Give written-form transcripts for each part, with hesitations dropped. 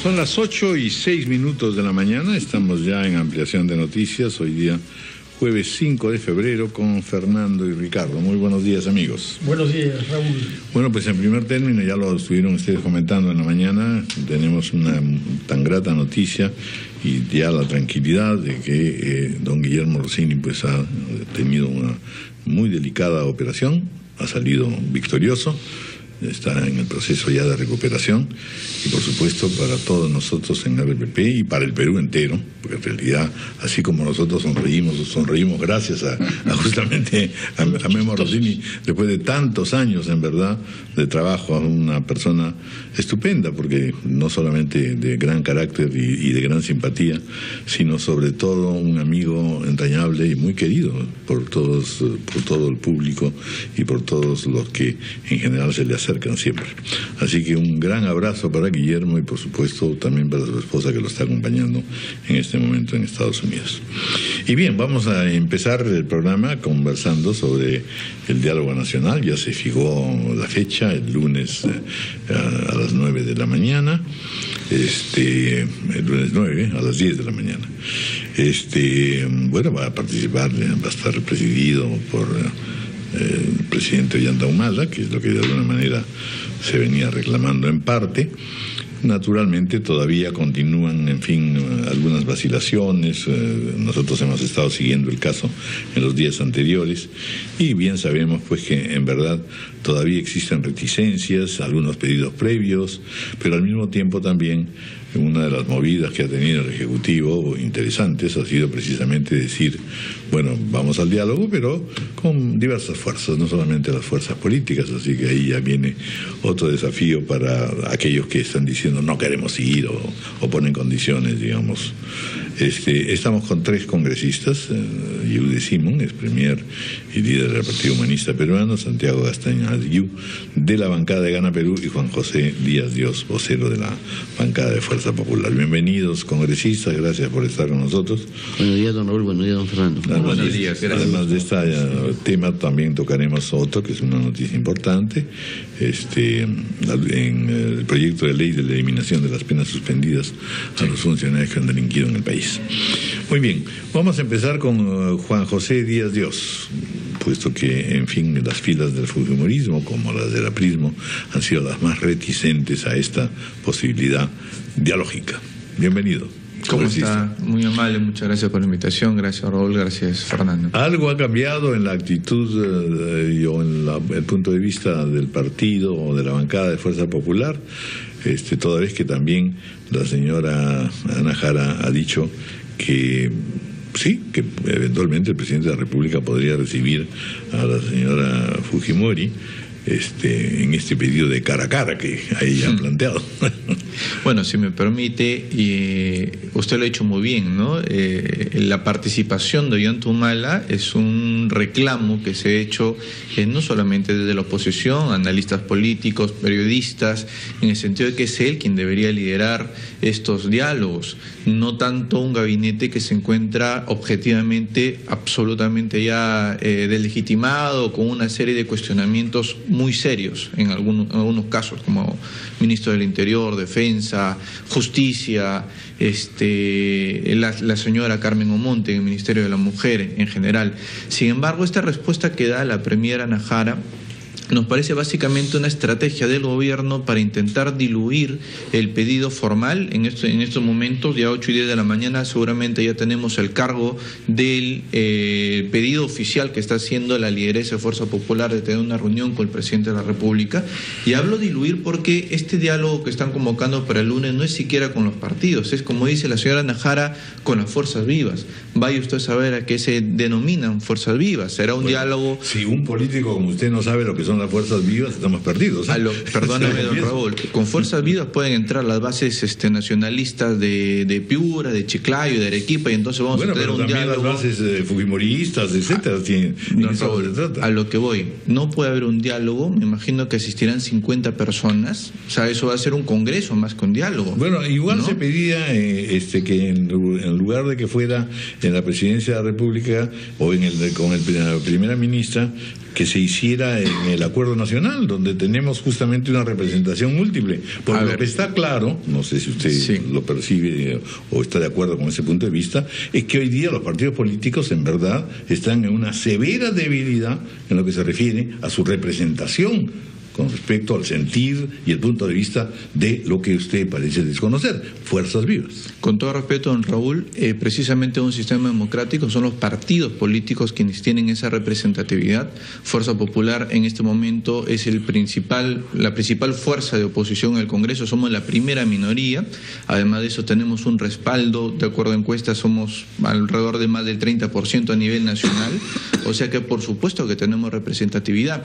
Son las 8:06 de la mañana, estamos ya en ampliación de noticias, hoy día jueves 5 de febrero con Fernando y Ricardo. Muy buenos días, amigos. Buenos días, Raúl. Bueno, pues en primer término, ya lo estuvieron ustedes comentando en la mañana, tenemos una tan grata noticia y ya la tranquilidad de que don Guillermo Rossini pues ha tenido una muy delicada operación, ha salido victorioso. Está en el proceso ya de recuperación y por supuesto para todos nosotros en RPP y para el Perú entero, porque en realidad así como nosotros sonreímos gracias a justamente a Memo Rossini, después de tantos años en verdad de trabajo, a una persona estupenda, porque no solamente de gran carácter y de gran simpatía, sino sobre todo un amigo entrañable y muy querido por todo el público y por todos los que en general se le acercan siempre. Así que un gran abrazo para Guillermo y por supuesto también para su esposa que lo está acompañando en este momento en Estados Unidos. Y bien, vamos a empezar el programa conversando sobre el diálogo nacional. Ya se fijó la fecha, el lunes a las 9 de la mañana, el lunes 9 a las 10 de la mañana. Bueno, va a participar, va a estar presidido por el presidente Ollanta Humala, que es lo que de alguna manera se venía reclamando en parte. Naturalmente todavía continúan, en fin, algunas vacilaciones. Nosotros hemos estado siguiendo el caso en los días anteriores y bien sabemos pues que en verdad todavía existen reticencias, algunos pedidos previos, pero al mismo tiempo también una de las movidas que ha tenido el Ejecutivo interesantes ha sido precisamente decir, bueno, vamos al diálogo, pero con diversas fuerzas, no solamente las fuerzas políticas, así que ahí ya viene otro desafío para aquellos que están diciendo no queremos ir o ponen condiciones, digamos. Estamos con 3 congresistas, Yehude Simón, ex premier y líder del Partido Humanista Peruano, Santiago Gastaña Ayú, de la bancada de Gana Perú, y Juan José Díaz Dios, vocero de la bancada de Fuerza Popular. Bienvenidos, congresistas, gracias por estar con nosotros. Buenos días, don Raúl, buenos días, don Fernando. Buenos días, gracias. Además de este tema también tocaremos otro, que es una noticia importante, en el proyecto de ley de la eliminación de las penas suspendidas a los funcionarios que han delinquido en el país. Muy bien, vamos a empezar con Juan José Díaz Dios, puesto que, en fin, las filas del fujimorismo, como las del aprismo, han sido las más reticentes a esta posibilidad dialógica. Bienvenido. ¿Cómo está? Muy amable, muchas gracias por la invitación, gracias Raúl, gracias Fernando. ¿Algo ha cambiado en la actitud o en el punto de vista del partido o de la bancada de Fuerza Popular? Toda vez que también la señora Ana Jara ha dicho que sí, que eventualmente el presidente de la República podría recibir a la señora Fujimori en este pedido de cara a cara que ahí han planteado. Bueno, si me permite, y usted lo ha dicho muy bien, ¿no? La participación de Ollanta Humala es un reclamo que se ha hecho no solamente desde la oposición, analistas políticos, periodistas, en el sentido de que es él quien debería liderar estos diálogos, no tanto un gabinete que se encuentra objetivamente, absolutamente ya deslegitimado, con una serie de cuestionamientos muy serios en algunos casos, como ministro del Interior, Defensa, Justicia, la señora Carmen Omonte en el Ministerio de la Mujer en general. Sin embargo, esta respuesta que da la premier Ana Jara nos parece básicamente una estrategia del gobierno para intentar diluir el pedido formal. En estos momentos, ya 8 y 10 de la mañana, seguramente ya tenemos el cargo del pedido oficial que está haciendo la lideresa de Fuerza Popular de tener una reunión con el presidente de la República. Y hablo diluir porque este diálogo que están convocando para el lunes no es siquiera con los partidos, es, como dice la señora Ana Jara, con las fuerzas vivas. Vaya usted a saber a qué se denominan fuerzas vivas. Será un diálogo... Si un político como usted no sabe lo que son las fuerzas vivas, estamos perdidos. Perdóname, don Raúl, con fuerzas vivas pueden entrar las bases nacionalistas de Piura, de Chiclayo, de Arequipa, y entonces vamos a tener un diálogo. Las bases fujimoristas, etcétera. Don Raúl, a lo que voy, no puede haber un diálogo, me imagino que asistirán 50 personas, o sea, eso va a ser un congreso más que un diálogo. Bueno, igual, ¿no? Se pedía que en lugar de que fuera en la presidencia de la República o con la primera ministra, que se hiciera en el Acuerdo Nacional, donde tenemos justamente una representación múltiple. Porque lo que está claro, no sé si usted lo percibe o está de acuerdo con ese punto de vista, es que hoy día los partidos políticos en verdad están en una severa debilidad en lo que se refiere a su representación con respecto al sentir y el punto de vista de lo que usted parece desconocer, fuerzas vivas. Con todo respeto, don Raúl, precisamente un sistema democrático son los partidos políticos quienes tienen esa representatividad. Fuerza Popular en este momento es la principal fuerza de oposición en el Congreso, somos la primera minoría, además de eso tenemos un respaldo, de acuerdo a encuestas somos alrededor de más del 30% a nivel nacional, o sea que por supuesto que tenemos representatividad.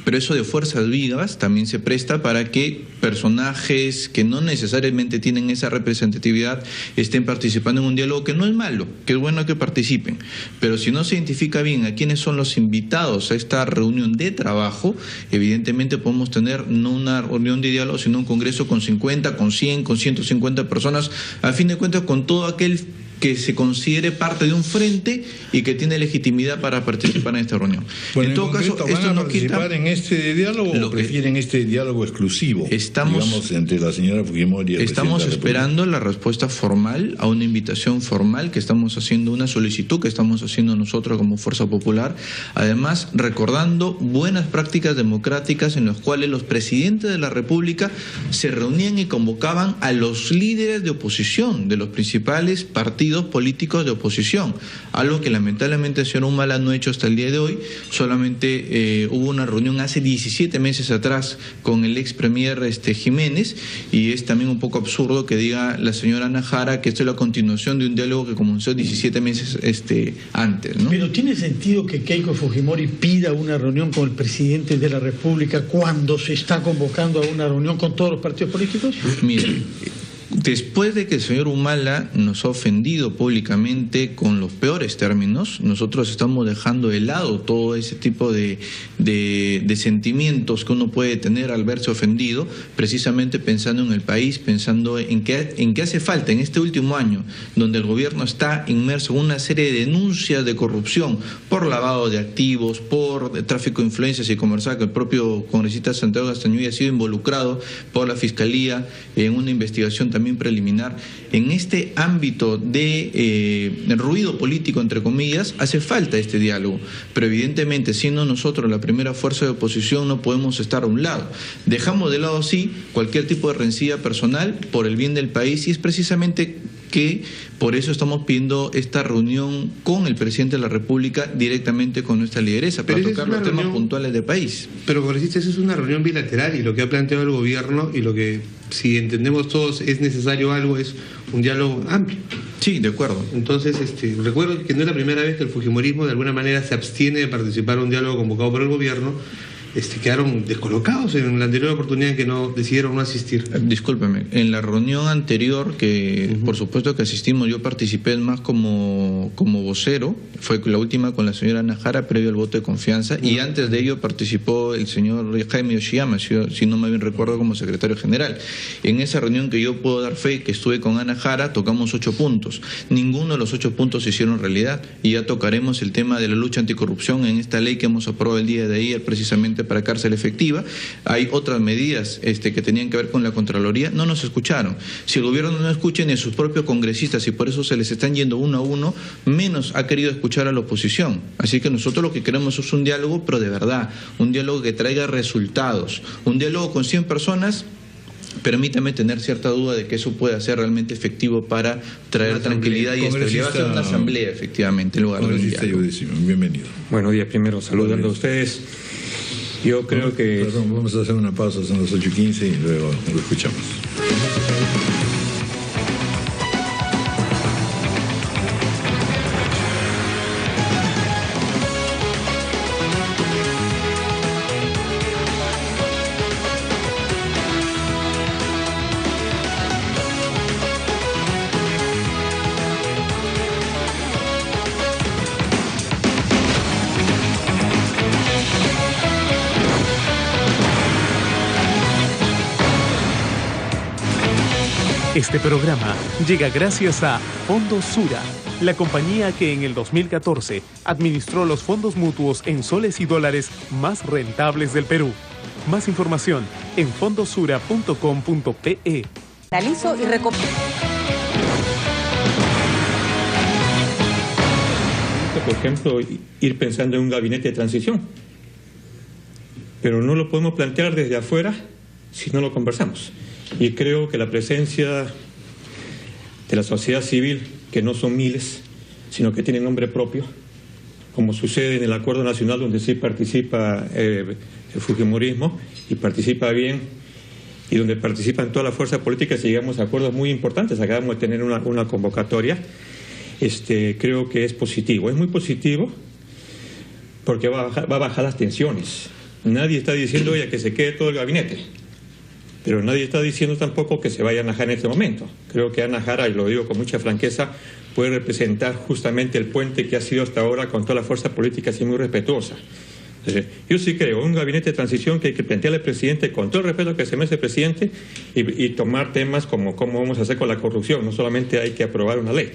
Pero eso de fuerzas vivas también se presta para que personajes que no necesariamente tienen esa representatividad estén participando en un diálogo, que no es malo, que es bueno que participen. Pero si no se identifica bien a quiénes son los invitados a esta reunión de trabajo, evidentemente podemos tener no una reunión de diálogo, sino un congreso con 50, con 100, con 150 personas, a fin de cuentas con todo aquel que se considere parte de un frente y que tiene legitimidad para participar en esta reunión. Bueno, en todo caso, esto no quita... ¿Participar en este diálogo o prefieren este diálogo exclusivo, digamos, entre la señora Fujimori y el presidente de la República? Estamos esperando la respuesta formal a una invitación formal que estamos haciendo, una solicitud que estamos haciendo nosotros como Fuerza Popular, además recordando buenas prácticas democráticas en las cuales los presidentes de la República se reunían y convocaban a los líderes de oposición de los principales partidos políticos de oposición, algo que lamentablemente el señor Humala no ha hecho hasta el día de hoy. Solamente hubo una reunión hace 17 meses atrás con el ex premier Jiménez, y es también un poco absurdo que diga la señora Nájera que esto es la continuación de un diálogo que comenzó 17 meses antes, ¿no? Pero ¿tiene sentido que Keiko Fujimori pida una reunión con el presidente de la República cuando se está convocando a una reunión con todos los partidos políticos? Mire, después de que el señor Humala nos ha ofendido públicamente con los peores términos, nosotros estamos dejando de lado todo ese tipo de sentimientos que uno puede tener al verse ofendido, precisamente pensando en el país, pensando en qué hace falta en este último año, donde el gobierno está inmerso en una serie de denuncias de corrupción por lavado de activos, por tráfico de influencias y comercial, que el propio congresista Santiago Castañuy ha sido involucrado por la Fiscalía en una investigación también preliminar. En este ámbito de ruido político, entre comillas, hace falta este diálogo, pero evidentemente siendo nosotros la primera fuerza de oposición no podemos estar a un lado. Dejamos de lado sí cualquier tipo de rencilla personal por el bien del país, y es precisamente que por eso estamos pidiendo esta reunión con el presidente de la República directamente con nuestra lideresa, para tocar los temas puntuales del país. Pero, congresista, eso es una reunión bilateral, y lo que ha planteado el gobierno y lo que, si entendemos todos, es necesario algo, es un diálogo amplio. Sí, de acuerdo. Entonces, recuerdo que no es la primera vez que el fujimorismo de alguna manera se abstiene de participar en un diálogo convocado por el gobierno. Quedaron descolocados en la anterior oportunidad en que decidieron no asistir. Discúlpeme, en la reunión anterior, que por supuesto que asistimos, yo participé más como vocero, fue la última con la señora Nájera previo al voto de confianza, y antes de ello participó el señor Jaime Yoshiyama, si no me bien recuerdo, como secretario general. En esa reunión que yo puedo dar fe, que estuve con Ana Jara, tocamos 8 puntos. Ninguno de los 8 puntos se hicieron realidad, y ya tocaremos el tema de la lucha anticorrupción en esta ley que hemos aprobado el día de ayer, precisamente para cárcel efectiva. Hay otras medidas que tenían que ver con la Contraloría. No nos escucharon. Si el gobierno no escucha ni a sus propios congresistas y por eso se les están yendo uno a uno, menos ha querido escuchar a la oposición. Así que nosotros lo que queremos es un diálogo, pero de verdad, un diálogo que traiga resultados, un diálogo con 100 personas. Permítame tener cierta duda de que eso pueda ser realmente efectivo para traer tranquilidad y estabilidad. Va a ser una asamblea, efectivamente, en lugar de un diálogo. Bienvenido. Buenos días, primero saludando a ustedes. Yo creo que... Perdón, vamos a hacer una pausa, son las 8:15 y luego lo escuchamos. Este programa llega gracias a Fondo Sura, la compañía que en el 2014 administró los fondos mutuos en soles y dólares más rentables del Perú. Más información en fondosura.com.pe. Analizo y recomiendo. Por ejemplo, ir pensando en un gabinete de transición. Pero no lo podemos plantear desde afuera si no lo conversamos. Y creo que la presencia de la sociedad civil, que no son miles, sino que tienen nombre propio, como sucede en el Acuerdo Nacional, donde sí participa el fujimorismo, y participa bien, y donde participan todas las fuerzas políticas y llegamos a acuerdos muy importantes. Acabamos de tener una convocatoria. Creo que es positivo. Es muy positivo porque va a bajar las tensiones. Nadie está diciendo, oye, que se quede todo el gabinete. Pero nadie está diciendo tampoco que se vaya a Ana Jara en este momento. Creo que Ana Jara, y lo digo con mucha franqueza, puede representar justamente el puente que ha sido hasta ahora con todas las fuerzas políticas y muy respetuosa. Yo sí creo un gabinete de transición que hay que plantearle al presidente con todo el respeto que se merece el presidente y tomar temas como cómo vamos a hacer con la corrupción. No solamente hay que aprobar una ley.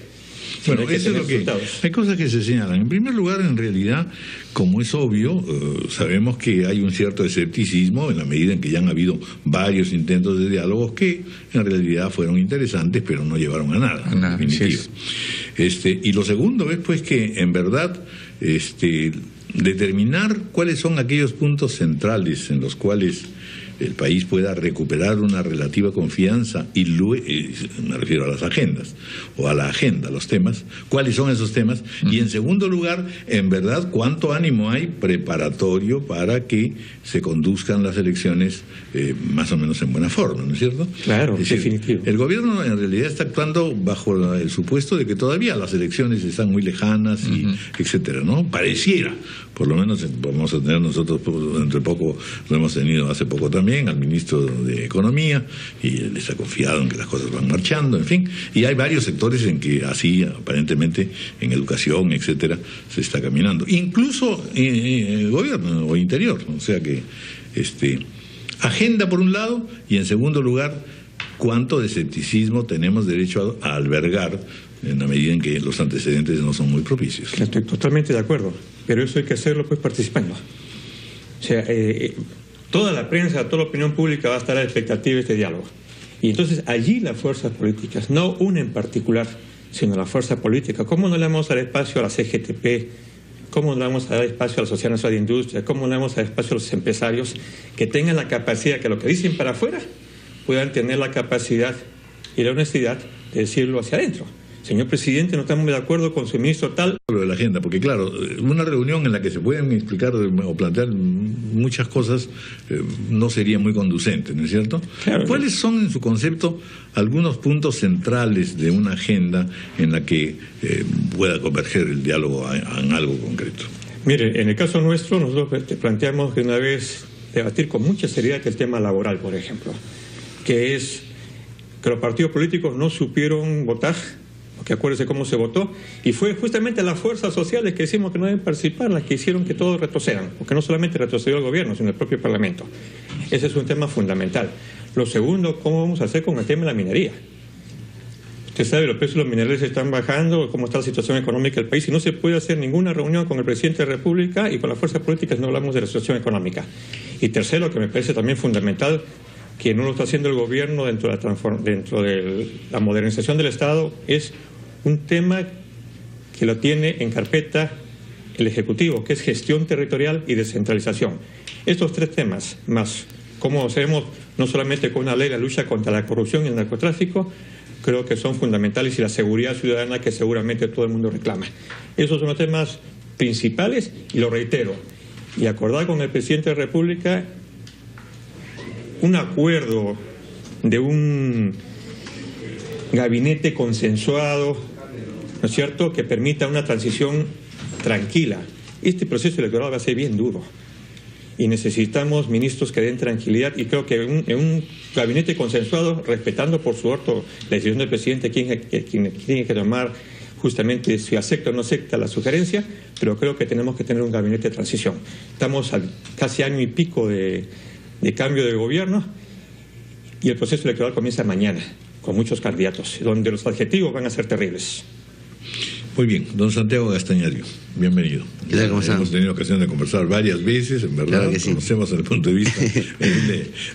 Bueno, eso es lo que hay cosas que se señalan. En primer lugar, en realidad, como es obvio, sabemos que hay un cierto escepticismo en la medida en que ya han habido varios intentos de diálogos que en realidad fueron interesantes, pero no llevaron a nada, en definitiva. Y lo segundo es pues que en verdad determinar cuáles son aquellos puntos centrales en los cuales el país pueda recuperar una relativa confianza y luego, me refiero a las agendas o a la agenda, los temas, cuáles son esos temas y en segundo lugar, en verdad, cuánto ánimo hay preparatorio para que se conduzcan las elecciones más o menos en buena forma, ¿no es cierto? Claro, es decir, definitivo. El gobierno en realidad está actuando bajo el supuesto de que todavía las elecciones están muy lejanas y etcétera, ¿no? Pareciera, por lo menos vamos a tener nosotros entre poco, lo hemos tenido hace poco también al ministro de Economía y él está confiado en que las cosas van marchando, en fin, y hay varios sectores en que así aparentemente en educación, etcétera, se está caminando, incluso gobierno o interior, o sea que agenda por un lado y en segundo lugar cuánto de escepticismo tenemos derecho a albergar en la medida en que los antecedentes no son muy propicios. Estoy totalmente de acuerdo, pero eso hay que hacerlo pues participando. O sea, toda la prensa, toda la opinión pública va a estar a la expectativa de este diálogo. Y entonces allí las fuerzas políticas, no una en particular, sino la fuerza política. ¿Cómo no le vamos a dar espacio a la CGTP? ¿Cómo no le vamos a dar espacio a la Sociedad Nacional de Industria? ¿Cómo no le vamos a dar espacio a los empresarios que tengan la capacidad, que lo que dicen para afuera, puedan tener la capacidad y la honestidad de decirlo hacia adentro? Señor presidente, no estamos de acuerdo con su ministro tal. De la agenda, porque claro, una reunión en la que se pueden explicar o plantear muchas cosas no sería muy conducente, ¿no es cierto? Claro. ¿Cuáles son, en su concepto, algunos puntos centrales de una agenda en la que pueda converger el diálogo en algo concreto? Mire, en el caso nuestro, nosotros planteamos de una vez debatir con mucha seriedad el tema laboral, por ejemplo, que es que los partidos políticos no supieron votar, porque acuérdense cómo se votó, y fue justamente las fuerzas sociales que decimos que no deben participar las que hicieron que todos retrocedan, porque no solamente retrocedió el gobierno, sino el propio Parlamento. Ese es un tema fundamental. Lo segundo, ¿cómo vamos a hacer con el tema de la minería? Usted sabe, los precios de los minerales están bajando, cómo está la situación económica del país, y no se puede hacer ninguna reunión con el presidente de la República y con las fuerzas políticas no hablamos de la situación económica. Y tercero, que me parece también fundamental, que no lo está haciendo el gobierno dentro de la modernización del Estado, es un tema que lo tiene en carpeta el Ejecutivo, que es gestión territorial y descentralización. Estos tres temas, más cómo hacemos no solamente con una ley la lucha contra la corrupción y el narcotráfico, creo que son fundamentales, y la seguridad ciudadana que seguramente todo el mundo reclama. Esos son los temas principales y lo reitero. Y acordar con el presidente de la República un acuerdo de un gabinete consensuado, ¿no es cierto?, que permita una transición tranquila. Este proceso electoral va a ser bien duro y necesitamos ministros que den tranquilidad, y creo que en un gabinete consensuado, respetando por supuesto la decisión del presidente, quien tiene que tomar justamente si acepta o no acepta la sugerencia, pero creo que tenemos que tener un gabinete de transición. Estamos a casi año y pico de cambio de gobierno y el proceso electoral comienza mañana con muchos candidatos, donde los adjetivos van a ser terribles. Muy bien, don Santiago Gastañario, bienvenido. ¿Qué tal, cómo están? Hemos tenido ocasión de conversar varias veces, en verdad, Claro que sí. Conocemos el punto de vista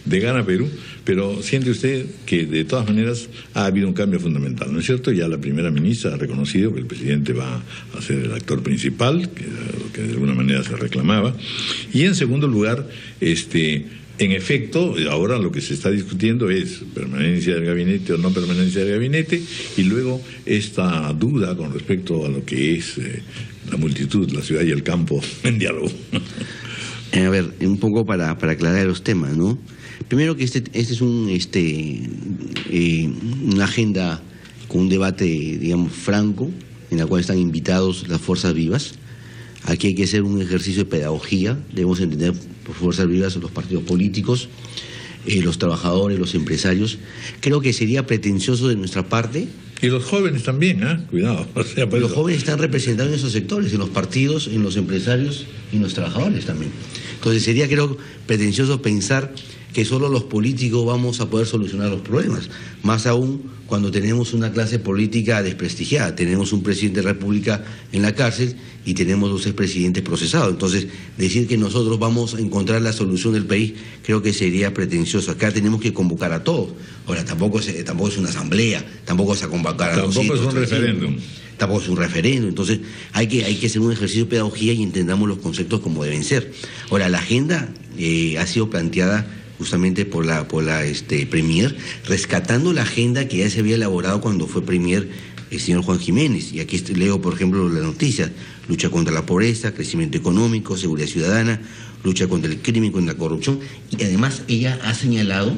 de Gana Perú, pero siente usted que de todas maneras ha habido un cambio fundamental, ¿no es cierto? Ya la primera ministra ha reconocido que el presidente va a ser el actor principal, que era lo que de alguna manera se reclamaba, y en segundo lugar, en efecto, ahora lo que se está discutiendo es permanencia del gabinete o no permanencia del gabinete, y luego esta duda con respecto a lo que es la multitud, la ciudad y el campo en diálogo. A ver, un poco para aclarar los temas, ¿no? Primero que este es una agenda con un debate, digamos, franco, en la cual están invitados las fuerzas vivas. Aquí hay que hacer un ejercicio de pedagogía, debemos entender por fuerzas vivas los partidos políticos, los trabajadores, los empresarios. Creo que sería pretencioso de nuestra parte. Y los jóvenes también, cuidado. O sea, los jóvenes están representados en esos sectores, en los partidos, en los empresarios y en los trabajadores también. Entonces sería, creo, pretencioso pensar que solo los políticos vamos a poder solucionar los problemas, más aún cuando tenemos una clase política desprestigiada, tenemos un presidente de la República en la cárcel y tenemos 2 expresidentes procesados. Entonces, decir que nosotros vamos a encontrar la solución del país, creo que sería pretencioso. Acá tenemos que convocar a todos. Ahora, tampoco es una asamblea, tampoco es a convocar a todos. Tampoco es un referéndum. Tampoco es un referéndum. Entonces, hay que hacer un ejercicio de pedagogía y entendamos los conceptos como deben ser. Ahora, la agenda ha sido planteada justamente por la Premier, rescatando la agenda que ya se había elaborado cuando fue Premier el señor Juan Jiménez. Y aquí leo, por ejemplo, la noticia: lucha contra la pobreza, crecimiento económico, seguridad ciudadana, lucha contra el crimen, contra la corrupción. Y además ella ha señalado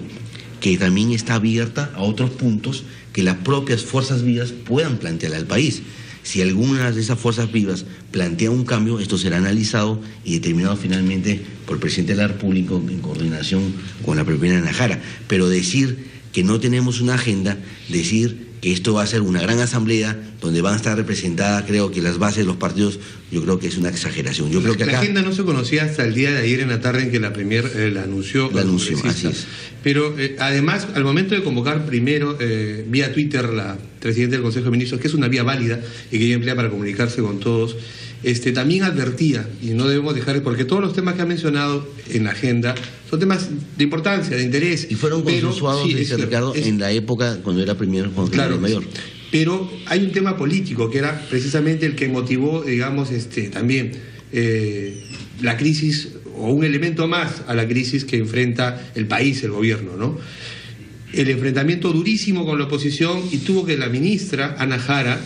que también está abierta a otros puntos que las propias fuerzas vivas puedan plantear al país. Si alguna de esas fuerzas vivas plantea un cambio, esto será analizado y determinado finalmente por el presidente de la República en coordinación con la primera Najara. Pero decir que no tenemos una agenda, decir que esto va a ser una gran asamblea donde van a estar representadas, creo que las bases de los partidos, yo creo que es una exageración. Yo creo que acá... La agenda no se conocía hasta el día de ayer en la tarde en que la Premier la anunció. La anunció, así es. Pero además, al momento de convocar primero vía Twitter la presidenta del Consejo de Ministros, que es una vía válida y que ella emplea para comunicarse con todos, también advertía, y no debemos dejar, porque todos los temas que ha mencionado en la agenda son temas de importancia, de interés. Y fueron consensuados, Ricardo, en la época cuando era Premier Juan Jiménez Mayor. Pero hay un tema político que era precisamente el que motivó, digamos, también la crisis, o un elemento más a la crisis que enfrenta el país, el gobierno, ¿no? El enfrentamiento durísimo con la oposición, y tuvo que la ministra Ana Jara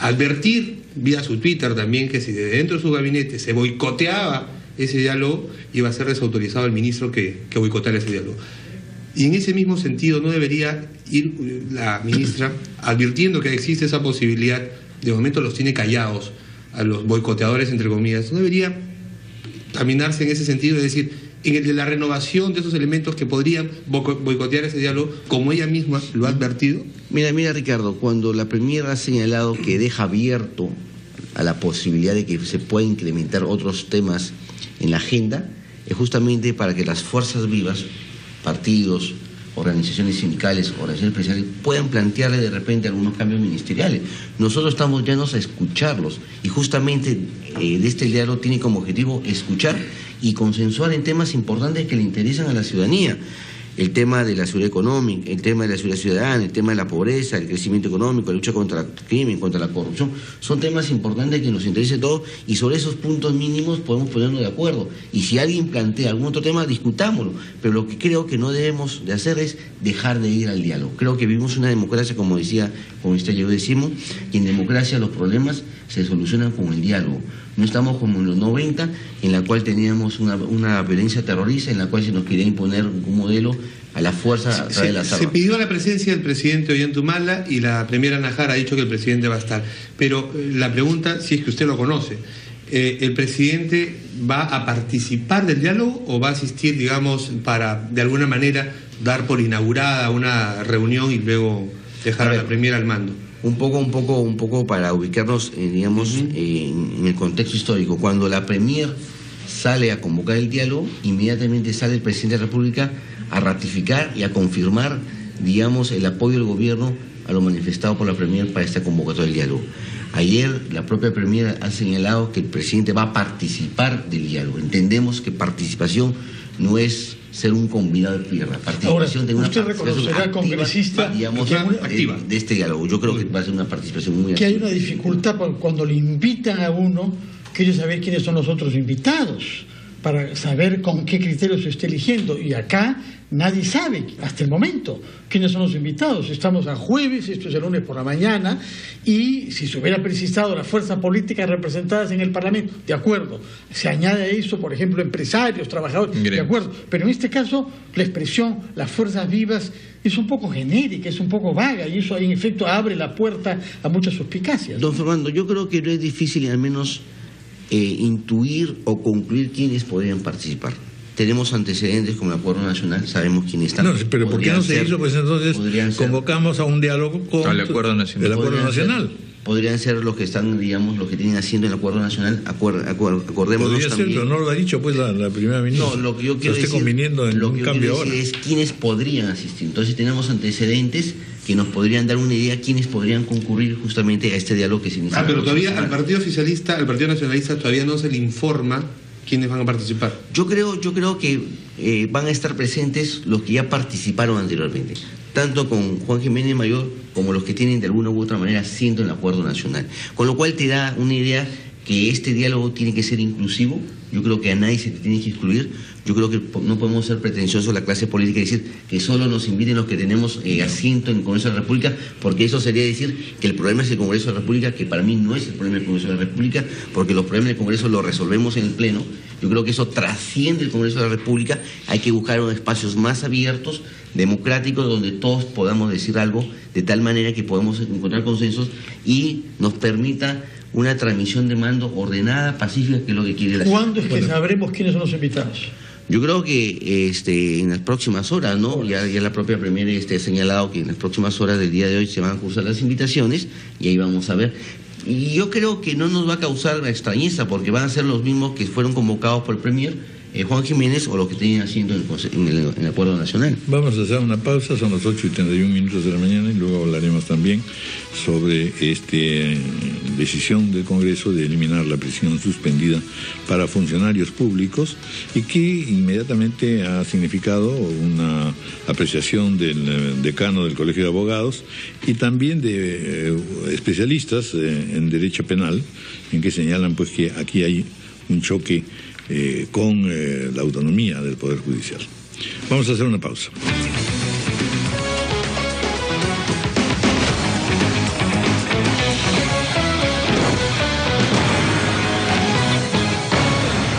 advertir vía su Twitter también que si de dentro de su gabinete se boicoteaba ese diálogo, iba a ser desautorizado el ministro que boicoteara ese diálogo. Y en ese mismo sentido no debería ir la ministra advirtiendo que existe esa posibilidad. De momento los tiene callados a los boicoteadores, entre comillas. No debería caminarse en ese sentido, es decir, en el de la renovación de esos elementos que podrían boicotear ese diálogo, como ella misma lo ha advertido. Mira, Ricardo, cuando la Premier ha señalado que deja abierto a la posibilidad de que se puedan incrementar otros temas en la agenda, es justamente para que las fuerzas vivas, partidos, organizaciones sindicales, organizaciones empresariales, puedan plantearle de repente algunos cambios ministeriales. Nosotros estamos llanos a escucharlos, y justamente de este diálogo tiene como objetivo escuchar y consensuar en temas importantes que le interesan a la ciudadanía. El tema de la seguridad económica, el tema de la seguridad ciudadana, el tema de la pobreza, el crecimiento económico, la lucha contra el crimen, contra la corrupción, son temas importantes que nos interesan a todos, y sobre esos puntos mínimos podemos ponernos de acuerdo. Y si alguien plantea algún otro tema, discutámoslo. Pero lo que creo que no debemos de hacer es dejar de ir al diálogo. Creo que vivimos una democracia, como yo decimos, y en democracia los problemas se solucionan con el diálogo. No estamos como en los 90, en la cual teníamos una violencia terrorista, en la cual se nos quería imponer un modelo a la fuerza a través de las armas. Se pidió la presencia del presidente Ollanta y la primera Najara ha dicho que el presidente va a estar. Pero la pregunta, si es que usted lo conoce, ¿el presidente va a participar del diálogo o va a asistir, digamos, para de alguna manera dar por inaugurada una reunión y luego dejar a la primera al mando? Un poco para ubicarnos, digamos, en el contexto histórico. Cuando la Premier sale a convocar el diálogo, inmediatamente sale el presidente de la República a ratificar y a confirmar, digamos, el apoyo del gobierno a lo manifestado por la Premier para esta convocatoria del diálogo. Ayer la propia Premier ha señalado que el presidente va a participar del diálogo. Entendemos que participación no es ser un convidado de tierra. Participación de una usted reconocerá, congresista, digamos, activa de este diálogo. Yo creo que va a ser una participación muy activa. Que hay una dificultad cuando le invitan a uno, quiere saber quiénes son los otros invitados, para saber con qué criterios se está eligiendo. Y acá nadie sabe, hasta el momento, quiénes son los invitados. Estamos a jueves, esto es el lunes por la mañana, y si se hubiera precisado las fuerzas políticas representadas en el Parlamento, de acuerdo. Se añade a eso, por ejemplo, empresarios, trabajadores, de acuerdo. Pero en este caso, la expresión, las fuerzas vivas, es un poco genérica, es un poco vaga, y eso en efecto abre la puerta a muchas suspicacias. Don Fernando, yo creo que no es difícil al menos intuir o concluir quiénes podrían participar. Tenemos antecedentes como el Acuerdo Nacional, sabemos quiénes están. No, pero ¿por qué no se hizo? Pues entonces convocamos a un diálogo con el Acuerdo Nacional. El Acuerdo Nacional. Podrían ser los que están, digamos, los que tienen haciendo el Acuerdo Nacional. Acordémonos también. Ser, no lo ha dicho pues la primera ministra. No, lo que yo quiero decir, conviniendo en un cambio ahora. Es quiénes podrían asistir. Entonces tenemos antecedentes que nos podrían dar una idea quiénes podrían concurrir justamente a este diálogo que se inicia. Pero todavía al Partido Oficialista, al Partido Nacionalista todavía no se le informa quiénes van a participar. Yo creo que van a estar presentes los que ya participaron anteriormente, tanto con Juan Jiménez Mayor como los que tienen de alguna u otra manera asiento en el Acuerdo Nacional. Con lo cual te da una idea que este diálogo tiene que ser inclusivo. Yo creo que a nadie se te tiene que excluir. Yo creo que no podemos ser pretenciosos la clase política y decir que solo nos inviten los que tenemos asiento en el Congreso de la República, porque eso sería decir que el problema es el Congreso de la República, que para mí no es el problema del Congreso de la República, porque los problemas del Congreso los resolvemos en el Pleno. Yo creo que eso trasciende el Congreso de la República. Hay que buscar espacios más abiertos, democráticos, donde todos podamos decir algo de tal manera que podamos encontrar consensos y nos permita una transmisión de mando ordenada, pacífica, que es lo que quiere la gente. ¿Cuándo es que sabremos quiénes son los invitados? Yo creo que en las próximas horas, ¿no? Ya la propia Premier ha señalado que en las próximas horas del día de hoy se van a cursar las invitaciones y ahí vamos a ver. Y yo creo que no nos va a causar extrañeza porque van a ser los mismos que fueron convocados por el Premier, Juan Jiménez, o los que tenían asiento en el Acuerdo Nacional. Vamos a hacer una pausa, son las 8:31 de la mañana y luego hablaremos también sobre esta decisión del Congreso de eliminar la prisión suspendida para funcionarios públicos y que inmediatamente ha significado una apreciación del decano del Colegio de Abogados y también de especialistas en derecho penal, en que señalan pues que aquí hay un choque con la autonomía del Poder Judicial. Vamos a hacer una pausa.